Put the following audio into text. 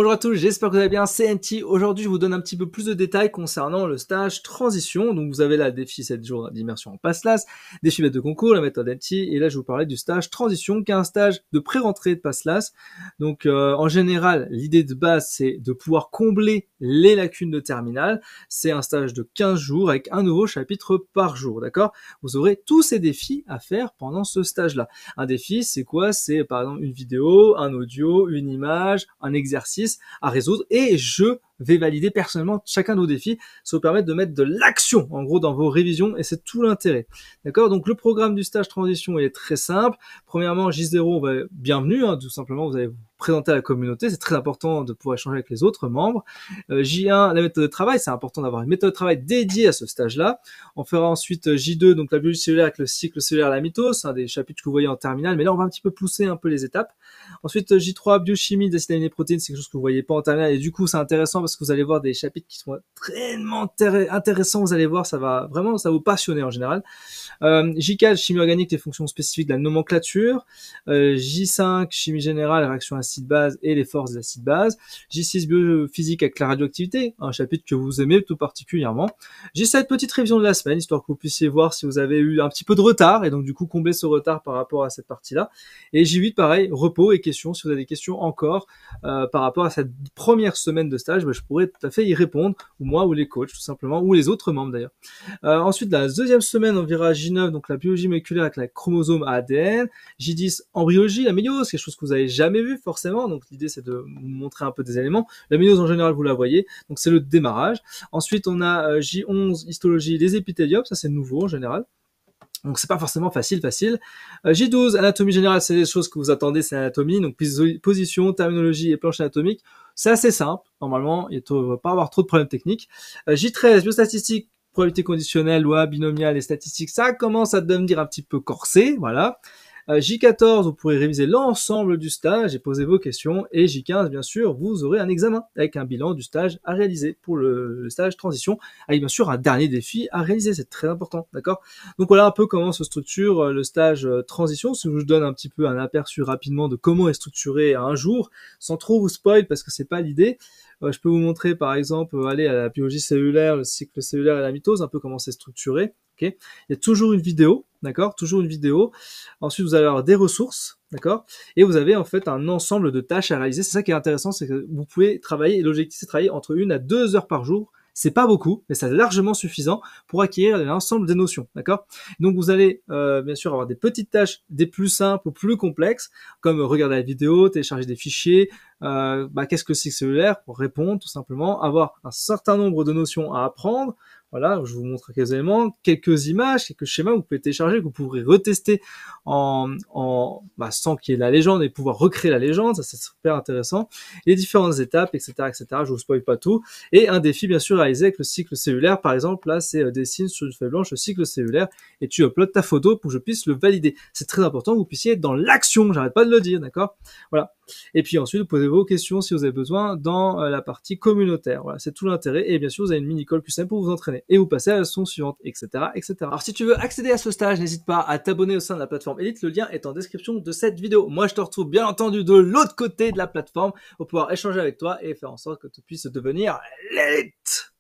Bonjour à tous, j'espère que vous allez bien, c'est NT. Aujourd'hui, je vous donne un petit peu plus de détails concernant le stage transition. Donc, vous avez là défi 7 jours d'immersion en PASSLAS, défi bête de concours, la méthode NT. Et là, je vous parlais du stage transition, qui est un stage de pré-rentrée de PASSLAS. Donc, en général, l'idée de base, c'est de pouvoir combler les lacunes de terminale. C'est un stage de 15 jours avec un nouveau chapitre par jour, d'accord? Vous aurez tous ces défis à faire pendant ce stage-là. Un défi, c'est quoi? C'est par exemple une vidéo, un audio, une image, un exercice à résoudre, et je vais valider personnellement chacun de vos défis. Ça vous permet de mettre de l'action en gros dans vos révisions, et c'est tout l'intérêt, d'accord? Donc le programme du stage transition est très simple. Premièrement, J0, bienvenue, tout simplement, vous allez vous présenter à la communauté, c'est très important de pouvoir échanger avec les autres membres. J1, la méthode de travail, c'est important d'avoir une méthode de travail dédiée à ce stage-là. On fera ensuite J2, donc la biologie cellulaire avec le cycle cellulaire à la mitose, des chapitres que vous voyez en terminale, mais là on va un petit peu pousser un peu les étapes. Ensuite J3, biochimie des acides aminés protéines, c'est quelque chose que vous voyez pas en terminale, et du coup c'est intéressant parce que vous allez voir des chapitres qui sont très intéressants, vous allez voir, ça va vraiment, ça va vous passionner en général. J4, chimie organique, les fonctions spécifiques de la nomenclature. J5, chimie générale, réaction acide-base et les forces des acides-bases. J6, biophysique avec la radioactivité, un chapitre que vous aimez tout particulièrement. J7, petite révision de la semaine, histoire que vous puissiez voir si vous avez eu un petit peu de retard, et donc du coup combler ce retard par rapport à cette partie-là. Et J8, pareil, repos et questions, si vous avez des questions encore par rapport à cette première semaine de stage, je pourrais tout à fait y répondre, ou moi, ou les coachs, tout simplement, ou les autres membres d'ailleurs. Ensuite, la deuxième semaine, on verra J9, donc la biologie moléculaire avec la chromosome ADN. J10, embryologie, la méiose, quelque chose que vous avez jamais vu forcément, donc l'idée c'est de vous montrer un peu des éléments. La méiose en général, vous la voyez, donc c'est le démarrage. Ensuite, on a J11, histologie, les épithéliums, ça c'est nouveau en général. Donc c'est pas forcément facile. J12, anatomie générale, c'est des choses que vous attendez, c'est l'anatomie, donc position, terminologie et planche anatomique. C'est assez simple, normalement, il ne va pas avoir trop de problèmes techniques. J13, biostatistique, probabilité conditionnelle, loi binomiale et statistiques, ça commence à devenir un petit peu corsé, voilà. J14, vous pourrez réviser l'ensemble du stage et poser vos questions. Et J15, bien sûr, vous aurez un examen avec un bilan du stage à réaliser pour le stage transition, avec bien sûr un dernier défi à réaliser, c'est très important, d'accord? Donc voilà un peu comment se structure le stage transition. Si je vous donne un petit peu un aperçu rapidement de comment est structuré un jour, sans trop vous spoil parce que c'est pas l'idée. Je peux vous montrer par exemple, aller à la biologie cellulaire, le cycle cellulaire et la mitose, un peu comment c'est structuré. Okay, il y a toujours une vidéo, d'accord? Toujours une vidéo. Ensuite, vous allez avoir des ressources, d'accord? Et vous avez en fait un ensemble de tâches à réaliser. C'est ça qui est intéressant, c'est que vous pouvez travailler, et l'objectif c'est de travailler entre 1 à 2 heures par jour. C'est pas beaucoup, mais c'est largement suffisant pour acquérir l'ensemble des notions, d'accord? Donc vous allez bien sûr avoir des petites tâches, des plus simples ou plus complexes, comme regarder la vidéo, télécharger des fichiers, qu'est-ce que c'est que cellulaire, pour répondre tout simplement, avoir un certain nombre de notions à apprendre. Voilà, je vous montre quelques éléments, quelques images, quelques schémas que vous pouvez télécharger, que vous pourrez retester sans qu'il y ait la légende et pouvoir recréer la légende, ça c'est super intéressant. Les différentes étapes, etc., etc. Je vous spoil pas tout. Et un défi bien sûr réalisé avec le cycle cellulaire. Par exemple, là c'est dessine sur une feuille blanche le cycle cellulaire et tu uploads ta photo pour que je puisse le valider. C'est très important que vous puissiez être dans l'action, j'arrête pas de le dire, d'accord? Voilà. Et puis ensuite, vous posez vos questions si vous avez besoin dans la partie communautaire. Voilà, c'est tout l'intérêt. Et bien sûr, vous avez une mini-colle QCM pour vous entraîner. Et vous passez à la leçon suivante, etc., etc. Alors, si tu veux accéder à ce stage, n'hésite pas à t'abonner au sein de la plateforme Elite. Le lien est en description de cette vidéo. Moi, je te retrouve bien entendu de l'autre côté de la plateforme pour pouvoir échanger avec toi et faire en sorte que tu puisses devenir l'élite.